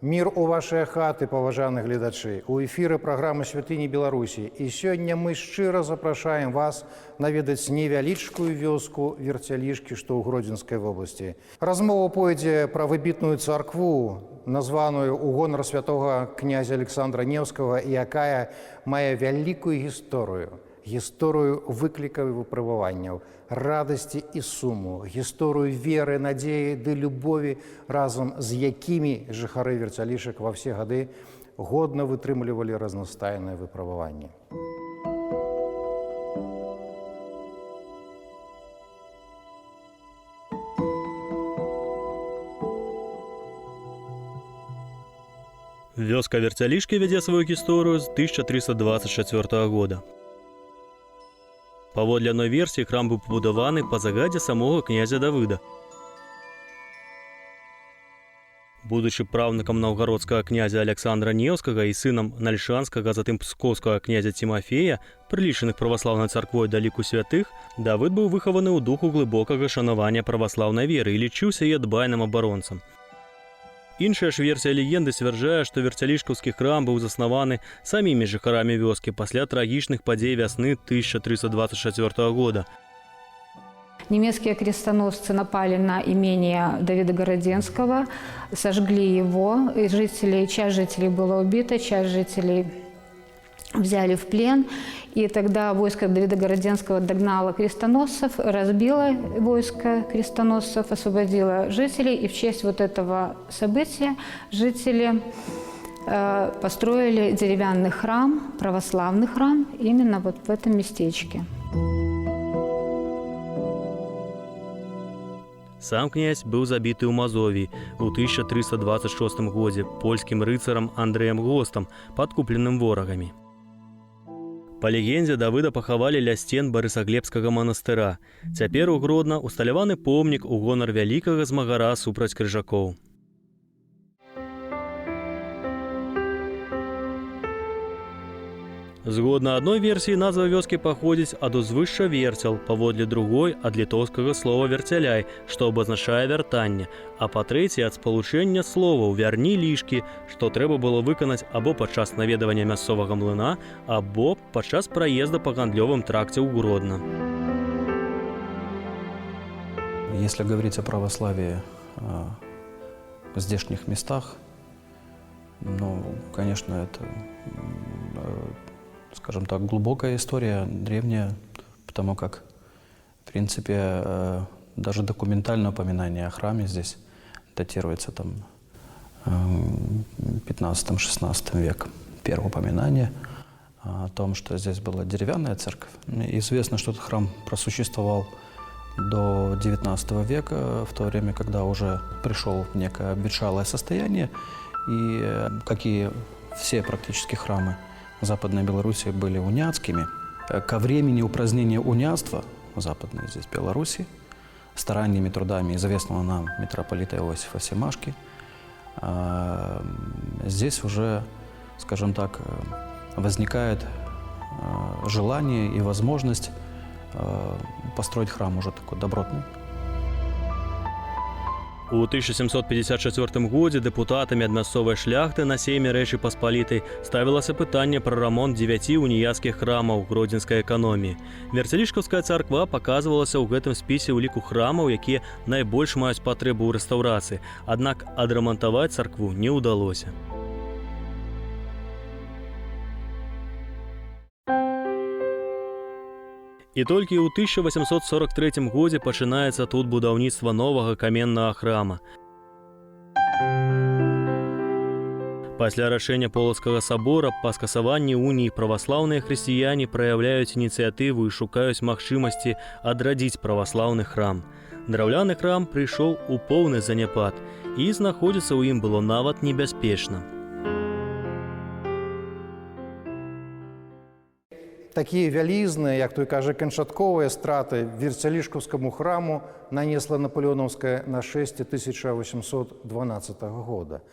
Мир у вашыя хаты, паважаны гледачы. У эфіры праграмы «Святыні Беларусі». І сёння мы шчыра запрашаем вас наведаць невялічкую вёску Верцялішкі, што ў Гродзенскай вобласці. Размова пойдзе пра выбітную царкву, названую ў гонар святога князя Александра Невскага, і якая мае вялікую гісторыю. Гісторыю выклікаў і выпрабаванняў, радасці і суму, гісторыю веры, надзеі ды любові, разам з якімі жыхары Верцялішак ва ўсе гады годна вытрымлівалі разнастайныя выпрабаванні. Вёска Верцялішкі вядзе сваю гісторыю з 1324 года. Паводле адной версіі, храм быў пабудаваны па загадзе самога князя Давыда. Будучы праўнукам наўгародскага князя Александра Невскага і сынам нальшанскага, затым пскоўскага князя Тимофея, прылічаных праваслаўнай царквой да ліку святых, Давыд быў выхаваны ў духу глыбокага шанавання праваслаўнай веры і лічыўся яе дбайным абаронцам. Іншая ж версія легенды сцвярджае, што верцялішкаўскі храм быў заснаваны самімі жыхарамі вёскі пасля трагічных падзей вясны 1324 года. Немецкие крестоносцы напали на имение Давида Городенского, сожгли его, и часть жителей была убита, часть жителей взяли в плен. И тогда войско Давида Городенского догнало крестоносцев, разбило войско крестоносцев, освободило жителей. И в честь вот этого события жители построили деревянный храм, православный храм, именно вот в этом местечке. Сам князь быў забіты ў Мазовіі ў 1326 годзе польскім рыцарам Андрэем Гостам, падкупленым ворагамі. Па легендзе, Давыда пахавалі ля сцен Барысаглебскага манастыра. Цяпер у Гродна усталяваны помнік у гонар вялікага змагара супраць крыжакоў. Згодна адной версіі, назва вёскі паходзіць ад узвышша верцял, паводле другой ад літоўскага слова верцяляй, што абазначае вяртанне, а па трэцяй ад спалучэння словаў вярні лішкі, што трэба было выканаць або падчас наведавання мясцовага млына, або падчас праезда па гандлёвым тракце ў Гродна. Если говорить о православии в здешних местах, ну, конечно, это, скажем так, глубокая история, древняя, потому как, в принципе, даже документальное упоминание о храме здесь датируется там 15-16 век. Первое упоминание о том, что здесь была деревянная церковь. Известно, что этот храм просуществовал до 19 века, в то время, когда уже пришел в некое обветшалое состояние, и, как и все практически храмы в Западной Беларуси были униатскими. Ко времени упразднения униатства в Западной здесь Беларуси стараниями, трудами известного нам митрополита Иосифа Семашки здесь уже, скажем так, возникает желание и возможность построить храм уже такой добротный. У 1754 годзе дэпутатамі ад мясцовай шляхты на сейме Рэчы Паспалітай ставілася пытанне пра рамонт 9 уніяцкіх храмаў гродзенскай эканоміі. Верцялішкаўская царква паказвалася ў гэтым спісе ў ліку храмаў, якія найбольш маюць патрэбу ў рэстаўрацыі, аднак адрамантаваць царкву не ўдалося. І толькі ў 1843 годзе пачынаецца тут будаўніцтва новага каменнага храма. Пасля рашэння Полацкага сабора па скасаванні уніі праваслаўныя хрысціяне праяўляюць ініцыятыву і шукаюць магчымасці адрадзіць праваслаўны храм. Драўляны храм прыйшоў у поўны заняпад, і знаходзіцца ў ім было нават небяспечна. Такія вялізныя, як той кажа, канчатковыя страты Верцялішкаўскаму храму нанесла напалеонаўскае нашэсце 1812 года.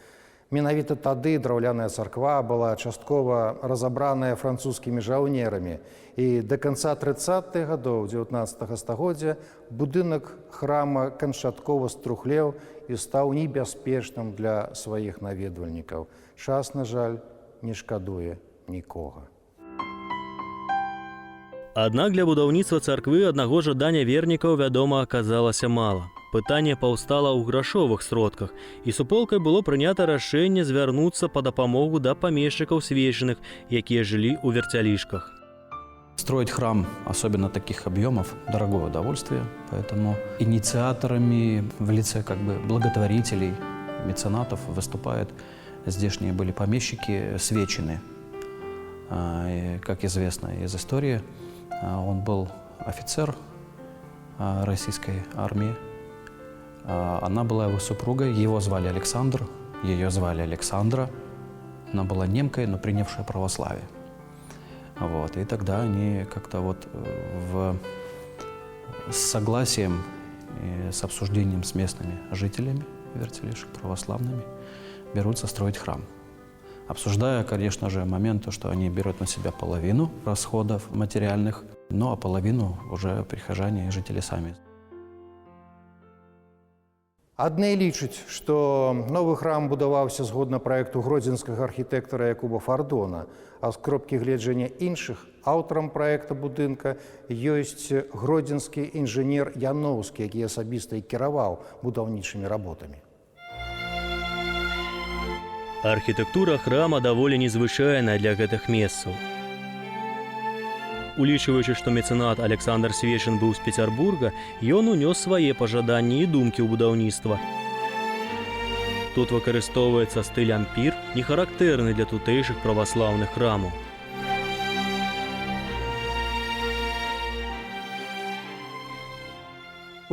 Менавіта тады драўляная царква была часткова разабраная французскімі жаўнерамі, і да канца 30-х гадоў 19 стагоддзя будынак храма канчаткова струхлеў і стаў небяспечным для сваіх наведвальнікаў. Час, на жаль, не шкадуе нікога. Аднак для будаўніцтва царквы аднаго жадання вернікаў, вядома, аказалася мала. Пытанне паўстала ў грашовых сродках, і суполкай было прынята рашэнне звярнуцца па дапамогу да памешчыкаў свечаных, якія жылі ў верцялішках. Строить храм, особенно таких объемов, дорогое удовольствие, поэтому инициаторами в лице благотворителей, меценатов выступают здешние были помещики Свечины. Как известно из истории, он был офицер российской армии. Она была его супругой, его звали Александр, ее звали Александра. Она была немкой, но принявшая православие. И тогда они как-то с согласием и с обсуждением с местными жителями Верцелишек, православными, берутся строить храм. Обсуждая, конечно же, момент, что они берут на себя половину расходов материальных, а половину уже прихожане и жители сами. Адны лічаць, што новы храм будаваўся згодна праекту гродзенскага архітэктара Якуба Фардона, а з кропкі гледжання іншых аўтарам праекта будынка ёсць гродзенскі інжынер Яноўскі, які асабіста і кіраваў будаўнічымі работамі. Архітэктура храма даволі незвычайная для гэтых месцаў. Улічваючы, што мецэнат Александр Свечын быў з Пецярбурга, ён унёс свае пажаданні і думкі ў будаўніцтва. Тут выкарыстоўваецца стыль ампір, не характэрны для тутэйшых праваслаўных храмаў.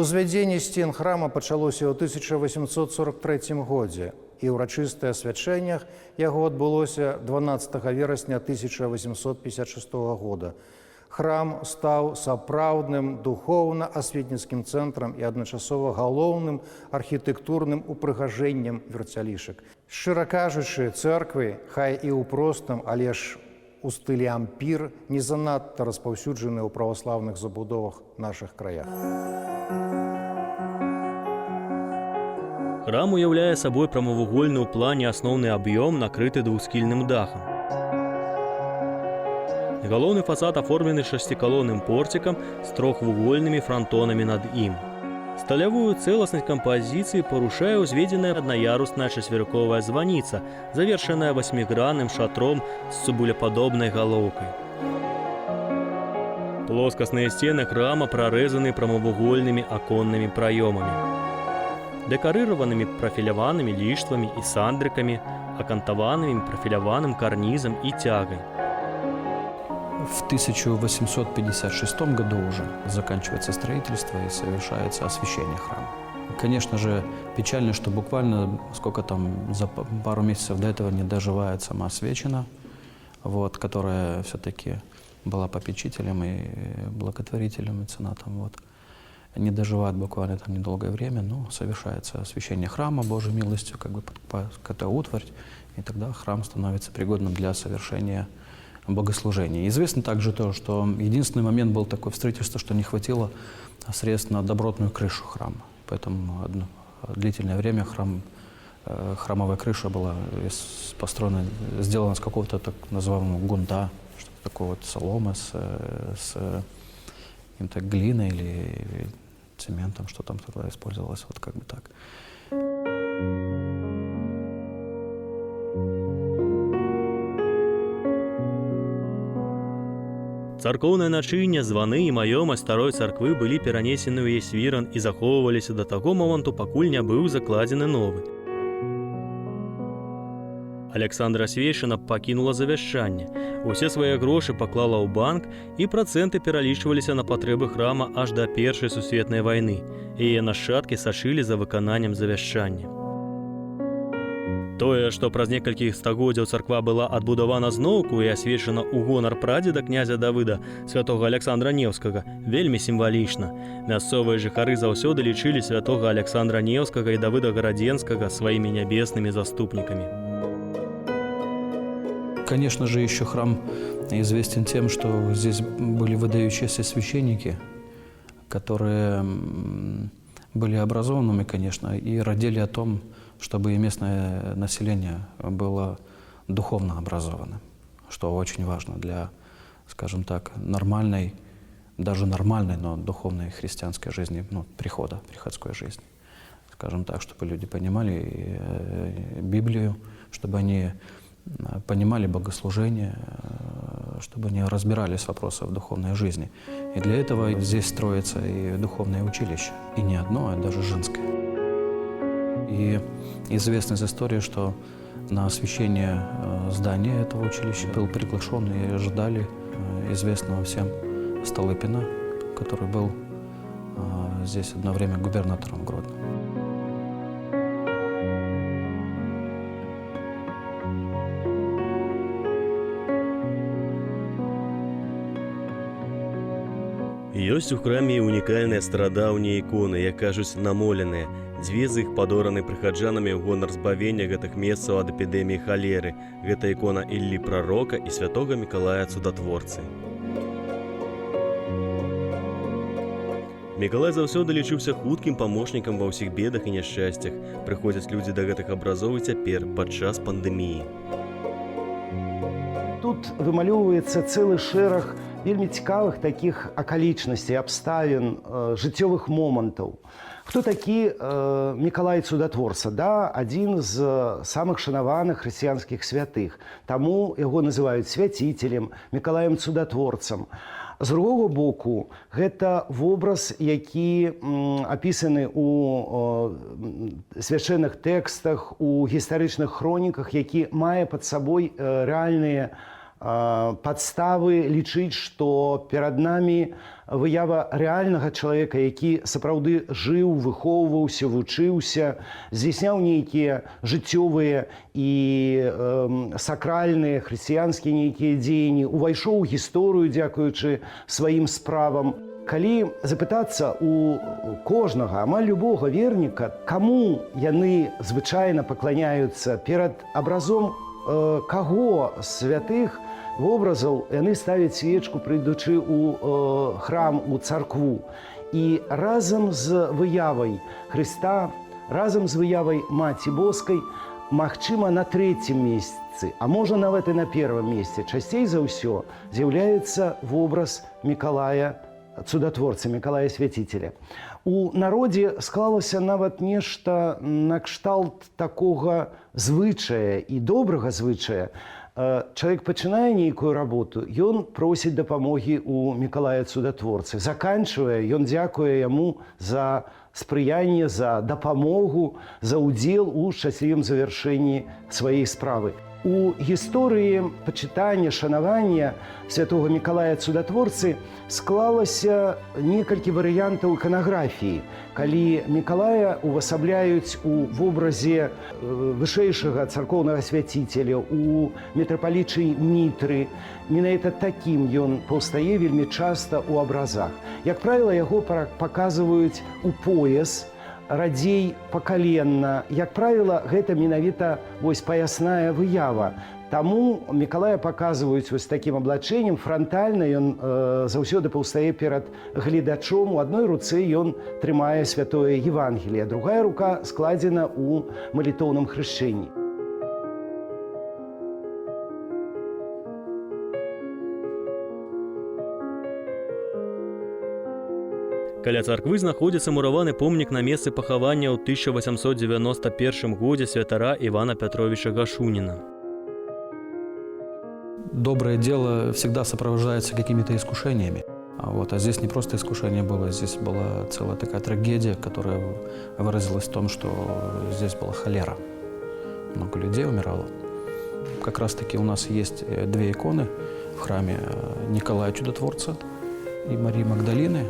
Узвядзенне сцен храма пачалося ў 1843 годзе, і ўрачыстае асвячэннях яго адбылося 12 верасня 1856 года. Храм стаў сапраўдным духоўна-асветніцкім цэнтрам і адначасова галоўным архітэктурным упрыгажэннем верцялішак. Шчыра кажучы, цэрквы, хай і ў простым, але ж у стылі ампір, не занадта распаўсюджаны ў праваслаўных забудовах нашых краях. Храм уяўляе сабой прамавугольны ў плане асноўны аб'ём, накрыты двухсхільным дахам. Галоўны фасад аформлены шасцікалонным порцікам з трохвугольнымі франтонамі над ім. Сталявую цэласнасць кампазіцыі парушае ўзведзеная аднаярусная чацверыковая званіца, завершаная васьмігранным шатром з цыбулепадобнай галоўкай. Плоскасныя сцены храма прарэзаны прамавугольнымі аконнымі праёмамі, дэкарыраванымі прафіляванымі ліштвамі і сандрыкамі, акантаванымі прафіляваным карнізам і цягай. В 1856 году уже заканчивается строительство и совершается освящение храма. Конечно же, печально, что буквально за пару месяцев до этого не доживает сама Свечина, которая все-таки была попечителем и благотворителем, меценатом. Не доживает буквально недолгое время, но совершается освящение храма Божьей милостью, какая-то утварь, и тогда храм становится пригодным для совершения богослужения. Известно также то, что единственный момент был такой в строительстве, что не хватило средств на добротную крышу храма. Поэтому длительное время храмовая крыша была построена, сделана с какого-то так называемого гунта, что-то такое соломы с каким-то глиной или цементом, что там тогда использовалось, так. Царкоўнае начынне, званы і маёмасць старой царквы былі перанесены ў Есвіран і захоўваліся да таго моманту, пакуль не быў закладзены новы. Александра Свечына пакінула завяшчанне. Усе свае грошы паклала ў банк, і працэнты пералічваліся на патрэбы храма аж да Першай сусветнай вайны. Яе нашчадкі сачылі за выкананнем завяшчання. Тое, што праз некалькі стагоддзяў царква была адбудавана зноўку і асвечана ў гонар прадзеда князя Давыда, святога Александра Неўскага, вельмі сімвалічна. Мясцовыя жыхары заўсёды лічылі святога Александра Неўскага і Давыда Гарадзенскага сваімі нябеснымі заступнікамі. Конечно же, еще храм известен тем, что здесь были выдающиеся священники, которые были образованными, конечно, и родили о том, чтобы и местное население было духовно образованным, что очень важно для, скажем так, нормальной, даже нормальной, но духовной христианской жизни, приходской жизни. Скажем так, чтобы люди понимали Библию, чтобы они понимали богослужение, чтобы они разбирались в вопросах духовной жизни. И для этого здесь строится и духовное училище, и не одно, а даже женское. И известна из истории, что на освящение здания этого училища был приглашен и ожидали известного всем Столыпина, который был здесь одно время губернатором Гродно. Ёсць у храме і унікальныя старадаўнія іконы, як кажуць, намоленыя. Дзве з іх падораны прыхаджанамі ў гонар збавення гэтых месцаў ад эпідэміі халеры. Гэта ікона Іллі Прарока і святога Мікалая Цудатворцы. Мікалай заўсёды лічыўся хуткім памочнікам ва ўсіх бедах і няшчасцях. Прыходзяць людзі да гэтых абразоў і цяпер, падчас пандэміі. Тут вымалёўваецца цэлы шэраг вельмі цікавых такіх акалічнасцей, абставін, жыццёвых момантаў. Хто такі Мікалай Цудатворца? Да, адзін з самых шанаваных хрысціянскіх святых. Таму яго называюць свяціцелем, Мікалаем Цудатворцам. З другого боку, гэта вобраз, які апісаны ў свяшчэнных тэкстах, у гістарычных хроніках, які мае пад сабой рэальныя падставы лічыць, што перад намі выява рэальнага чалавека, які сапраўды жыў, выхоўваўся, вучыўся, здзяйсняў нейкія жыццёвыя і сакральныя, хрысціянскія нейкія дзеянні, увайшоў у гісторыю, дзякуючы сваім справам. Калі запытацца у кожнага, амаль любога верніка, каму яны звычайна пакланяюцца перад абразом каго святых вобразаў, яны ставяць свечку, прыйдучы ў храм, у царкву. І разам з выявай Хрыста, разам з выявай Маці Боскай, магчыма, на трэцім месцы, а можа нават і на первым месцы, часцей за ўсё з'яўляецца вобраз Мікалая Цудатворца, Мікалая Свяціцеля. У народзе склалася нават нешта накшталт такога звычая і добрага звычая. Чалавек пачынае нейкую работу, ён просіць дапамогі ў Мікалая Цудатворцы. Заканчвае, ён дзякуе яму за спрыянне, за дапамогу, за ўдзел у шчаслівым завяршэнні сваёй справы. У гісторыі пачытання, шанавання святога Мікалая Цудатворцы склалася некалькі варыянтаў іканаграфіі, калі Мікалая увасабляюць у вобразе вышэйшага царкоўнага свяціцеля, у мітрапалічы Мітры. Менавіта такім ён паўстае вельмі часта ў абразах. Як правіла, яго паказваюць у пояс, радзей пакаленна. Як правіла, гэта менавіта паясная выява. Таму Мікалая паказваюць такім аблачэннем, франтальна ён заўсёды паўстае перад гледачом. У адной руцэ ён трымае святое Евангелие, другая рука складзена ў малітоўным хрышчэнні. Каля царквы знаходзіцца мураваны помнік на месцы пахавання ў 1891 годзе святара Івана Пятровича Гашуніна. Доброе дело всегда сопровождается какими-то искушениями. А здесь не просто искушение было, здесь была целая такая трагедия, которая выразилась в том, что здесь была холера. Много людей умирало. Как раз-таки у нас есть две иконы в храме Николая Чудотворца и Марии Магдалины,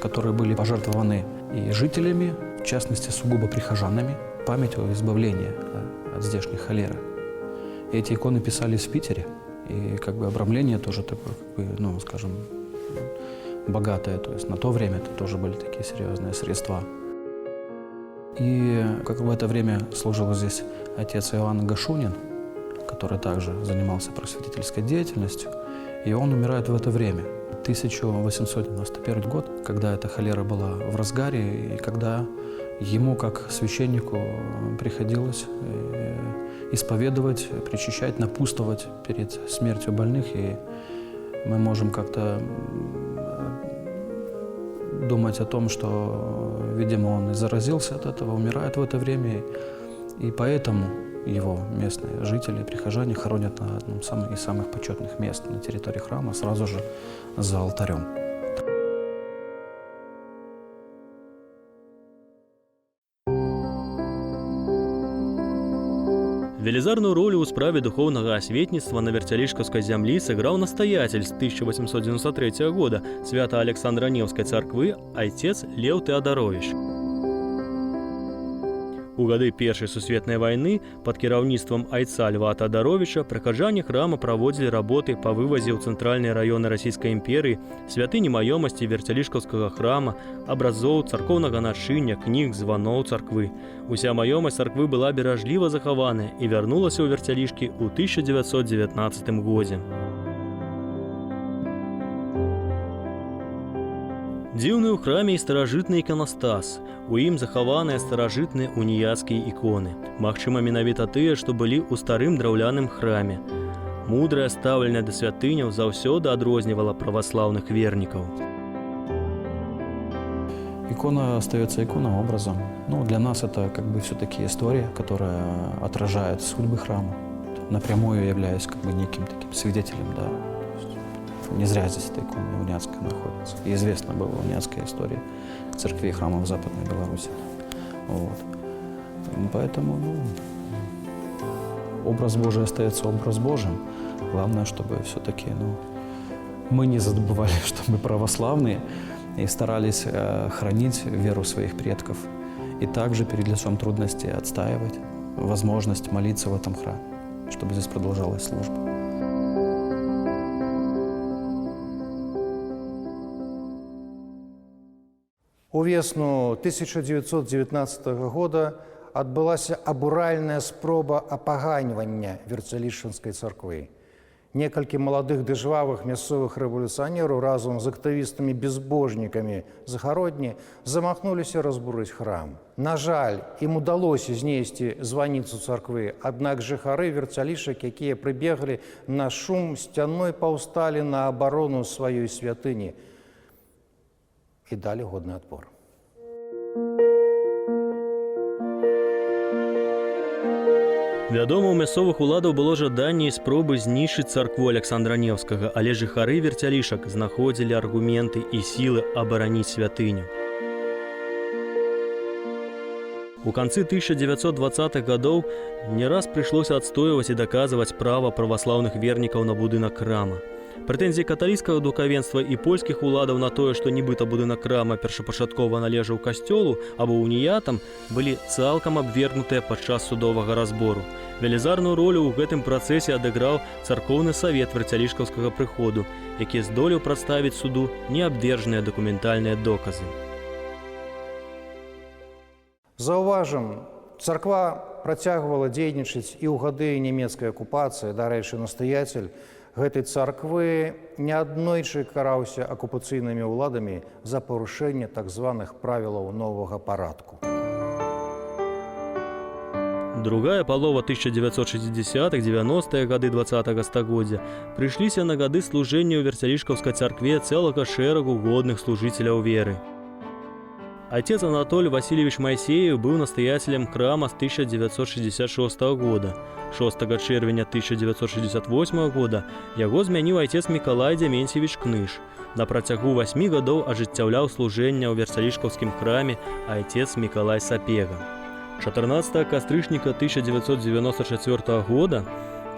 которые были пожертвованы и жителями, в частности, сугубо прихожанами, память о избавлении от здешней холеры. И эти иконы писались в Питере, и обрамление тоже такое, скажем, богатое. То есть на то время это тоже были такие серьезные средства. И в это время служил здесь отец Иоанн Гашунин, который также занимался просветительской деятельностью, и он умирает в это время. 1891 год, когда эта холера была в разгаре, и когда ему, как священнику, приходилось исповедовать, причащать, напутствовать перед смертью больных, и мы можем как-то думать о том, что, видимо, он и заразился от этого, умирает в это время, и поэтому его местные жители, прихожане хоронят на одном из самых почетных мест на территории храма, сразу же за алтарем. Велізарную роль у справе духовного осветництва на Вертялишкаўскай зямлі сыграў настаятель з 1893 года Свято-Александра-Невской царквы отец Леў Тэадаровіч. У гады Першай сусветнай вайны пад кіраўніцтвам айца Льва Тэадаровіча прыхаджане храма праводзілі работы па вывазе ў цэнтральныя раёны Расійскай імперыі святыні маёмасці Вертялішкаўскага храма, абразоў, царкоўнага начыння, кніг, званоў царквы. Уся маёмасць царквы была беражліва захаваная і вярнулася ў Вертялішкі ў 1919 годзе. Дзіўны ў храме і старажытны іканастас. У ім захаваныя старажытныя уніяцкія іконы. Магчыма, менавіта тыя, што былі ў старым драўляным храме. Мудрае стаўленне да святыняў заўсёды адрознівала праваслаўных вернікаў. Икона остается иконообразом. Для нас это как бы все-таки история, которая отражает судьбы храма. Напрямую являясь как бы неким таким свидетелем, да. Не зря здесь эта икона униатская находится. И известна была униатская история церквей и храмов Западной Беларуси. Вот. Поэтому образ Божий остается образ Божьим. Главное, чтобы все-таки мы не забывали, что мы православные, и старались хранить веру своих предков. И также перед лицом трудностей отстаивать возможность молиться в этом храме, чтобы здесь продолжалась служба. У весну 1919 года адбылася абуральная спроба апаганьвання Вертялішчынскай царквы. Некалькі маладых ды жвавых мясцовых рэвалюцыянераў разам з актывістамі-безбожнікамі загародні замахнуліся разбурыць храм. На жаль, ім удалося знесці званіцу царквы, аднак жыхары Вертялішак, якія прыбеглі на шум, сцяной паўсталі на абарону сваёй святыні і далі годны адпор. Вядома, у мясцовых уладаў было жаданне і спробы знішчыць царкву Александра Невскага, але жыхары Вертялішак знаходзілі аргументы і сілы абараніць святыню. У канцы 1920-х гадоў не раз прыйшлося адстойваць і даказваць права праваслаўных вернікаў на будынак храма. Прэтэнзіі каталіцкага духавенства і польскіх уладаў на тое, што нібыта будынак храма першапачаткова належаў касцёлу або уніятам, былі цалкам абвергнутыя падчас судовага разбору. Велізарную ролю ў гэтым працэсе адыграў царкоўны савет Вертялішкаўскага прыходу, які здолеў прадставіць суду неабвержныя дакументальныя доказы. Заўважым, царква працягвала дзейнічаць і ў гады нямецкай акупацыі. Дарэчы, настаяцель гэтай царквы неаднойчы караўся акупацыйнымі ўладамі за парушэнне так званых правілаў новага парадку. Другая палова 1960-х-90-х гады 20-го стагоддзя прыйшліся на гады служэння ў Вертялішкаўскай царкве цэлага шэрагу годных служыцеляў веры. Отец Анатолий Васильевич Моисеев был настоятелем храма с 1966 года. 6 чэрвеня 1968 года яго змяніў отец Миколай Дементьевич Кныш. На працягу 8 гадоў ажыццяўляў служэнне ў Вертялішкаўскім храме отец Миколай Сапега. 14 кастрычніка 1994 года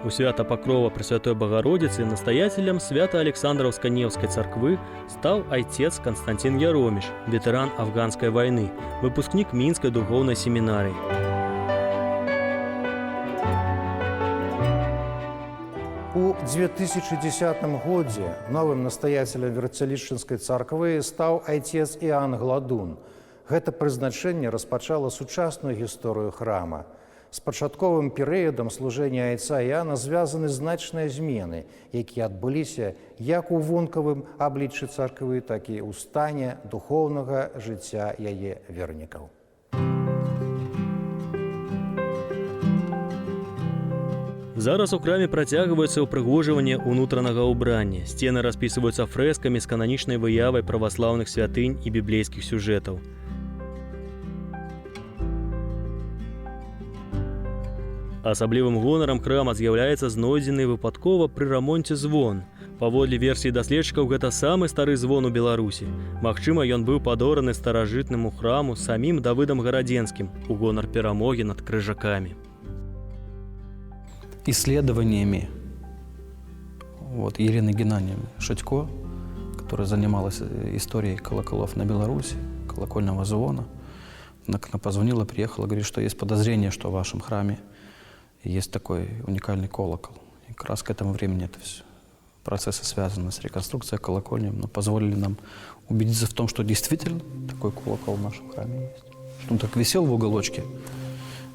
у свята Покрова Пресвятой Богородицы настоятелем Свято-Александровско-Невской царквы стал отец Константин Яромиш, ветеран афганской войны, выпускник Минской духовной семинарии. У 2010 годзе новым настаяцелем Вертялішчынскай царквы стаў отец Іоанн Гладун. Гэта прызначэнне распачала сучасную гісторыю храма. З пачатковым перыядам служэння айца Іана звязаны значныя змены, якія адбыліся як у вонкавым абліччы царквы, так і ў стане духоўнага жыцця яе вернікаў. Зараз у храме працягваецца ўпрыгожванне ўнутранага ўбрання. Сцены распісваюцца фрэскамі з кананічнай выявай праваслаўных святынь і біблейскіх сюжэтаў. Асаблівым гонарам храма з'яўляецца знойдзены выпадкова пры рамонце звон. Паводле версіі даследчыкаў, гэта самы стары звон у Беларусі. Магчыма, ён быў падораны старажытнаму храму самім Давыдам Гарадзенскім у гонар перамогі над крыжакамі. Исследованиями Елены Геннадьевны Шатько, которая занималась историей колоколов на Беларуси, колокольного звона, она позвонила, приехала, говорит, что есть подозрение, что в вашем храме есть такой уникальный колокол. И как раз к этому времени это все процессы связаны с реконструкцией колокольни, но позволили нам убедиться в том, что действительно такой колокол в нашем храме есть. Что он так висел в уголочке,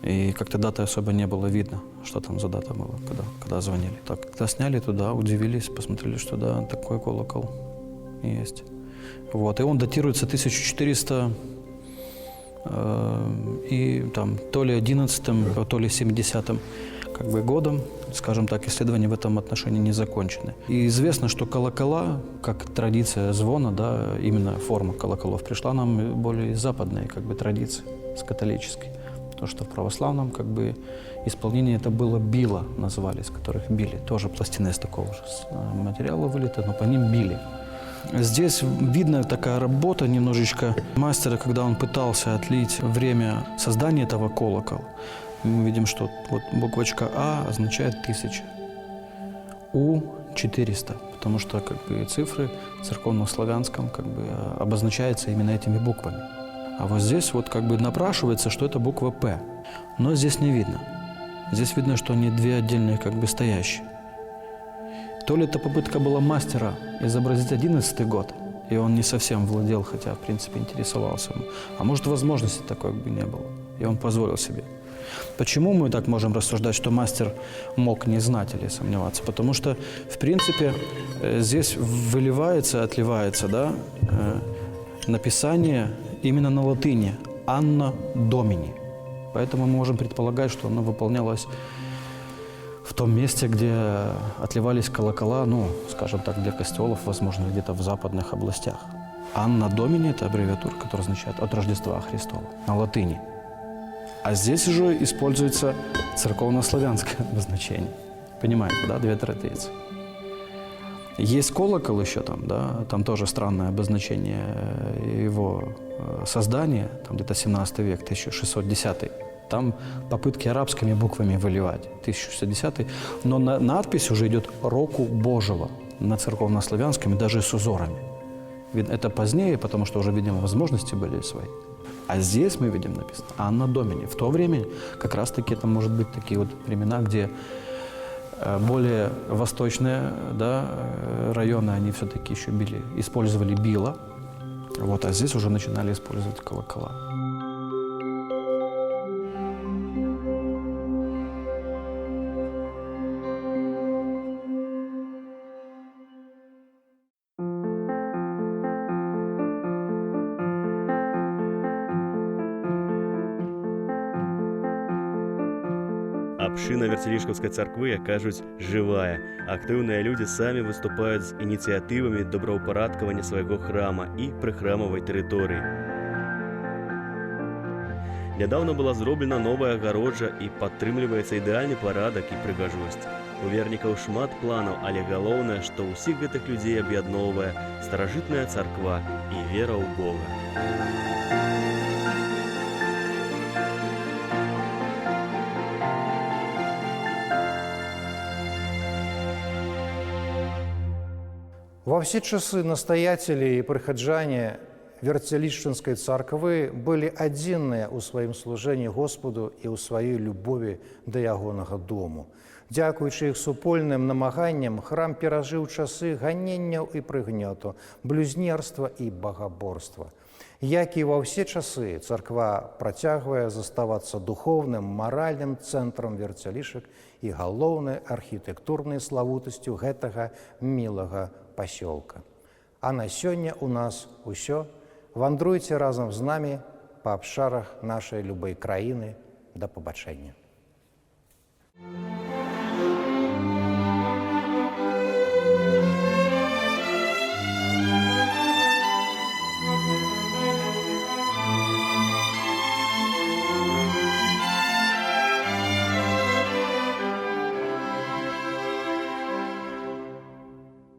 и как-то даты особо не было видно, что там за дата была, когда звонили. Так, когда сняли туда, удивились, посмотрели, что да, такой колокол есть. И он датируется 1400 и там то ли 11-м, то ли 70-м годом, скажем так, исследования в этом отношении не закончены. И известно, что колокола, как традиция звона, да, именно форма колоколов, пришла нам более из западной традиции, с католической. Потому что в православном исполнении это было било, называли, из которых били. Тоже пластины из такого же материала вылиты, но по ним били. Здесь видно такая работа немножечко мастера, когда он пытался отлить время создания этого колокола. Мы видим, что буквочка А означает 1000, У – 400, потому что цифры в церковно-славянском обозначаются именно этими буквами. А здесь напрашивается, что это буква П. Но здесь не видно. Здесь видно, что они две отдельные стоящие. То ли это попытка была мастера изобразить 11-й год, и он не совсем владел, хотя, в принципе, интересовался. А может, возможности такой не было, и он позволил себе. Почему мы так можем рассуждать, что мастер мог не знать или сомневаться? Потому что, в принципе, здесь выливается, отливается, да, написание именно на латыни «Анно Домини». Поэтому мы можем предполагать, что оно выполнялось в том месте, где отливались колокола, скажем так, для костелов, возможно, где-то в западных областях. «Анно Домини» – это аббревиатура, которая означает «от Рождества Христова» на латыни. А здесь уже используется церковно-славянское обозначение. Понимаете, да, две традиции. Есть колокол еще там, да, там тоже странное обозначение его создания, там где-то 17 век, 1610. Там попытки арабскими буквами выливать, 1610. Но надпись уже идет «Року Божьего» на церковно-славянском, даже с узорами. Это позднее, потому что уже, видимо, возможности были свои. А здесь мы видим написано «Анно Домини». В то время как раз-таки это может быть такие времена, где более восточные, да, районы, они все-таки еще использовали било, а здесь уже начинали использовать колокола. Абшына Верцелішкаўскай царквы, як кажуць, жывая. Актыўныя людзі самі выступаюць з ініцыятывамі добраўпарадкавання свайго храма і прыхрамавай тэрыторыі. Нядаўна была зроблена новая агароджа і падтрымліваецца ідэальны парадак і прыгажосць. У вернікаў шмат планаў, але галоўнае, што ўсіх гэтых людзей аб'ядноўвае старажытная царква і вера ў Бога. Во все часы настоятели и прихожане Верцелішчынскай царквы были адзінныя ў сваім служэнні Господу і ў сваёй любові да ягонага дому. Дзякуючы іх супольным намаганням храм перажыў часы ганенняў і прыгнёту, блюзнерства і багаборства. Як і ва ўсе часы, царква працягвае заставацца духоўным, маральным цэнтрам Верцялішак і галоўнай архітэктурнай славутасцю гэтага мілага пасёлка. А на сёння ў нас усё. Вандруйце разам з намі па абшарах нашай любой краіны. Да пабачэння.